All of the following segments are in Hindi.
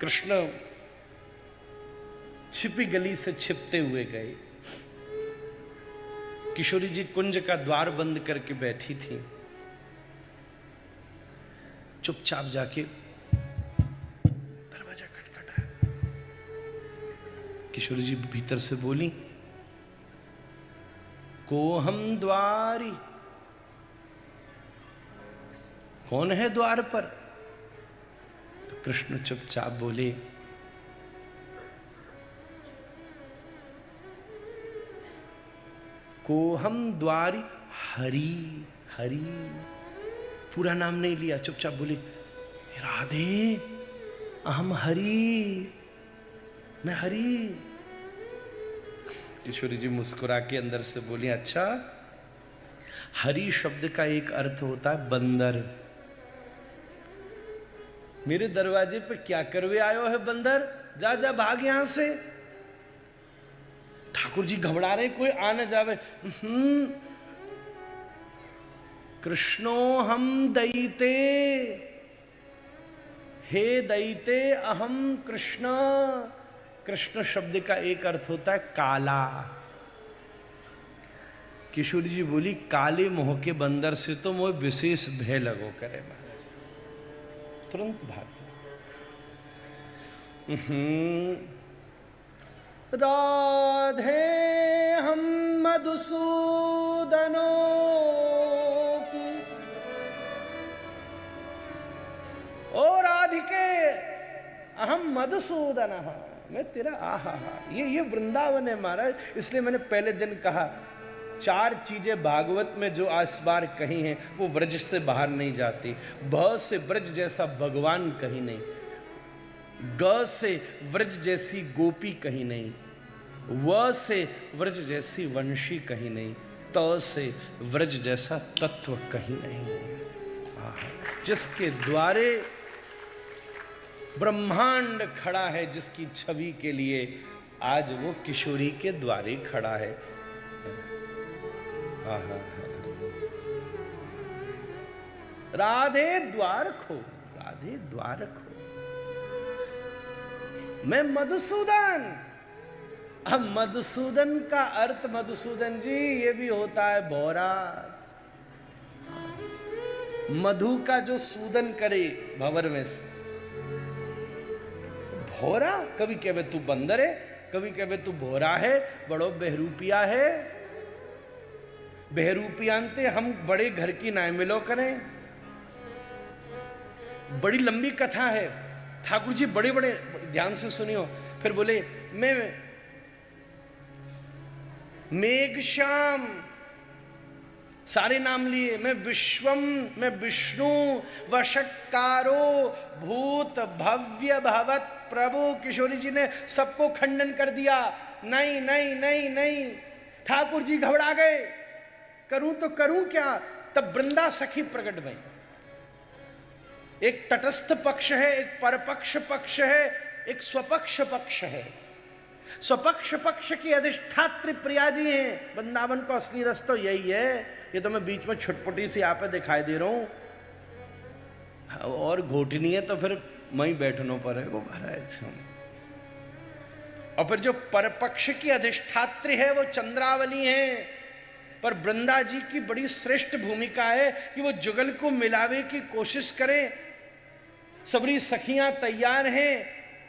कृष्ण छिपी गली से छिपते हुए गए। किशोरी जी कुंज का द्वार बंद करके बैठी थी। चुपचाप जाके दरवाजा खटखटाया। किशोरी जी भीतर से बोली, कोहम द्वारी, कौन है द्वार पर? तो कृष्ण चुपचाप बोले, कोहम द्वारी हरि। हरि पूरा नाम नहीं लिया, चुपचाप बोली, राधे अहम हरि, मैं हरि। किशोरी जी मुस्कुरा के अंदर से बोली, अच्छा, हरि शब्द का एक अर्थ होता है बंदर। मेरे दरवाजे पे क्या करवे आयो है बंदर? जा जा भाग यहां से। ठाकुर जी घबरा रहे, कोई आ न जावे। कृष्णो हम दयिते, हे दयिते अहम कृष्ण। कृष्ण शब्द का एक अर्थ होता है काला। किशोरी जी बोली, काले मोह के बंदर से तो मोह विशेष भय लगो करे महाराज। तुरंत भाग जाओ। राधे हम मधुसूदनो, ओ राधिके अहम मधुसूदन, मैं तेरा आहा। ये वृंदावन है महाराज। इसलिए मैंने पहले दिन कहा, 4 चीजें भागवत में जो आज बार कही हैं वो व्रज से बाहर नहीं जाती। भ से ब्रज जैसा भगवान कहीं नहीं, ग से व्रज जैसी गोपी कहीं नहीं, व से व्रज जैसी वंशी कहीं नहीं, त से व्रज जैसा तत्व कहीं नहीं। जिसके द्वारे ब्रह्मांड खड़ा है, जिसकी छवि के लिए आज वो किशोरी के द्वारे खड़ा है। राधे द्वार खो, राधे द्वार खो, मैं मधुसूदन। अब मधुसूदन का अर्थ, मधुसूदन जी, ये भी होता है भौरा। मधु का जो सूदन करे भंवर में से, भौरा। कभी कहवे तू बंदर है, कभी कहवे तू भौरा है, बड़ो बहरूपिया है। बहरूपियांते हम बड़े घर की नाय मिलो करें। बड़ी लंबी कथा है, ठाकुर जी बड़े बड़े ध्यान से सुनियो। फिर बोले, मैं मेघश्याम, सारे नाम लिए, मैं विश्वम, मैं विष्णु, वषट्कारो, भूत भव्य भवत प्रभु। किशोरी जी ने सबको खंडन कर दिया। नहीं नहीं नहीं नहीं, ठाकुर जी घबरा गए, करूं तो करूं क्या? तब वृंदा सखी प्रकट भई। एक तटस्थ पक्ष है, एक परपक्ष पक्ष है, एक स्वपक्ष पक्ष है। स्वपक्ष पक्ष की अधिष्ठात्री प्रिया जी हैं। वृंदावन को असली रस तो यही है। ये तो मैं बीच में छुटपुटी सी यहाँ पे दिखाई दे रहा हूं, और घोटनी है तो फिर वहीं बैठना पड़ेगा महाराज। और फिर जो परपक्ष की अधिष्ठात्री है वो चंद्रावली है। पर वृंदा जी की बड़ी श्रेष्ठ भूमिका है कि वो जुगल को मिलावे की कोशिश करें। सबरी सखियां तैयार हैं,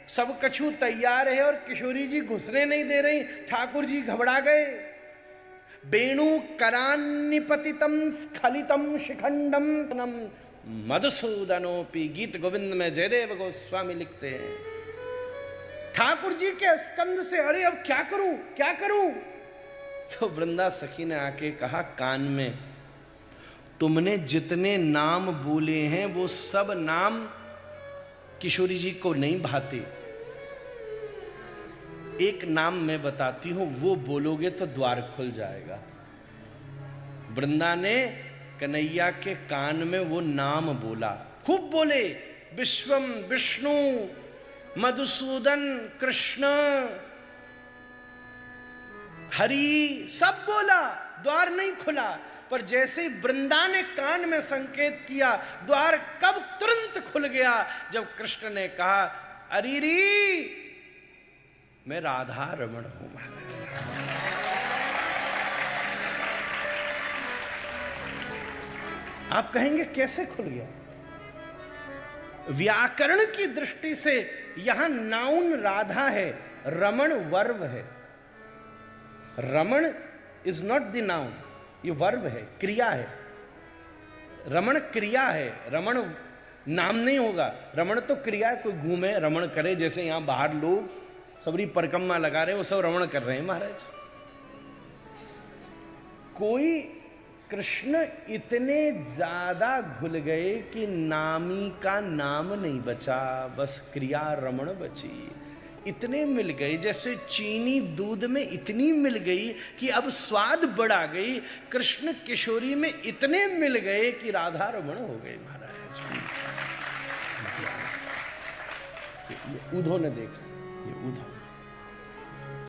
सब कछु तैयार है, और किशोरी जी घुसने नहीं दे रही। ठाकुर जी घबरा गए। वेणु करान्निपतितम स्खलितम शिखंडम मधुसूदनोपि, गीत गोविंद में जयदेव गोस्वामी लिखते हैं। ठाकुर जी के स्कंद से, अरे अब क्या करूं क्या करूं? तो वृंदा सखी ने आके कहा कान में, तुमने जितने नाम बोले हैं वो सब नाम किशोरी जी को नहीं भाते। एक नाम मैं बताती हूं, वो बोलोगे तो द्वार खुल जाएगा। वृंदा ने कन्हैया के कान में वो नाम बोला, खूब बोले, विश्वम विष्णु, मधुसूदन कृष्ण, हरि, सब बोला, द्वार नहीं खुला। पर जैसे ही वृंदा ने कान में संकेत किया, द्वार कब तुरंत खुल गया जब कृष्ण ने कहा, अरीरी मैं राधा रमण हूं महाराज। आप कहेंगे कैसे खुल गया? व्याकरण की दृष्टि से यहां नाउन राधा है, रमण वर्ब है। रमण इज नॉट द नाउन, ये वर्ब है, क्रिया है। रमण क्रिया है, रमण नाम नहीं होगा। रमण तो क्रिया है, कोई घूमे रमण करे, जैसे यहां बाहर लोग सबरी परिक्रमा लगा रहे हैं, वो सब रमण कर रहे हैं महाराज। कोई कृष्ण इतने ज्यादा घुल गए कि नामी का नाम नहीं बचा, बस क्रिया रमण बची। इतने मिल गए, जैसे चीनी दूध में इतनी मिल गई कि अब स्वाद बढ़ा गई। कृष्ण किशोरी में इतने मिल गए कि राधा रमण हो गए महाराज। ये उद्धव ने देखा, ये उद्धव